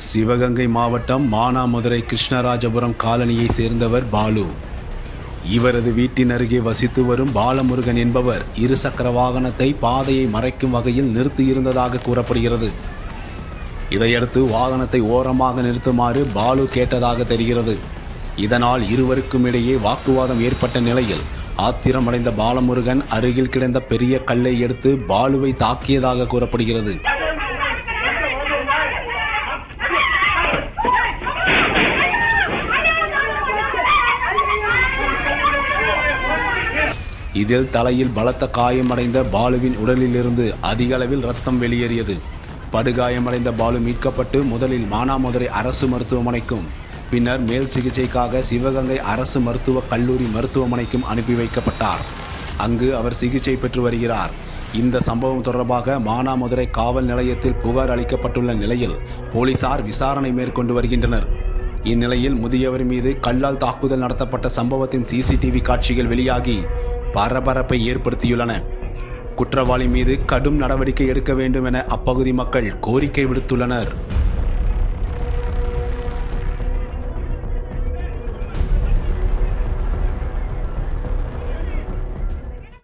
சிவகங்கை மாவட்டம் மானாமதுரை கிருஷ்ணராஜபுரம் காலனியை சேர்ந்தவர் பாலு. இவரது வீட்டின் அருகே வசித்து வரும் பாலமுருகன் என்பவர் இருசக்கர வாகனத்தை பாதையை மறைக்கும் வகையில் நிறுத்தியிருந்ததாக கூறப்படுகிறது. இதையடுத்து வாகனத்தை ஓரமாக நிறுத்துமாறு பாலு கேட்டதாக தெரிகிறது. இதனால் இருவருக்கும் இடையே வாக்குவாதம் ஏற்பட்ட நிலையில் ஆத்திரமடைந்த பாலமுருகன் அருகில் கிடந்த பெரிய கல்லை எடுத்து பாலுவை தாக்கியதாக கூறப்படுகிறது. இதில் தலையில் பலத்த காயமடைந்த பாலுவின் உடலிலிருந்து அதிக அளவில் ரத்தம் வெளியேறியது. படுகாயமடைந்த பாலு மீட்கப்பட்டு முதலில் மானாமதுரை அரசு மருத்துவமனைக்கும் பின்னர் மேல் சிகிச்சைக்காக சிவகங்கை அரசு மருத்துவக் கல்லூரி மருத்துவமனைக்கும் அனுப்பி வைக்கப்பட்டார். அங்கு அவர் சிகிச்சை பெற்று வருகிறார். இந்த சம்பவம் தொடர்பாக மானாமதுரை காவல் நிலையத்தில் புகார் அளிக்கப்பட்டுள்ள நிலையில் போலீசார் விசாரணை மேற்கொண்டு வருகின்றனர். இந்நிலையில் முதியவர் மீது கல்லால் தாக்குதல் நடத்தப்பட்ட சம்பவத்தின் சிசிடிவி காட்சிகள் வெளியாகி பரபரப்பை ஏற்படுத்தியுள்ளன. குற்றவாளி மீது கடும் நடவடிக்கை எடுக்க வேண்டும் என அப்பகுதி மக்கள் கோரிக்கை விடுத்துள்ளனர்.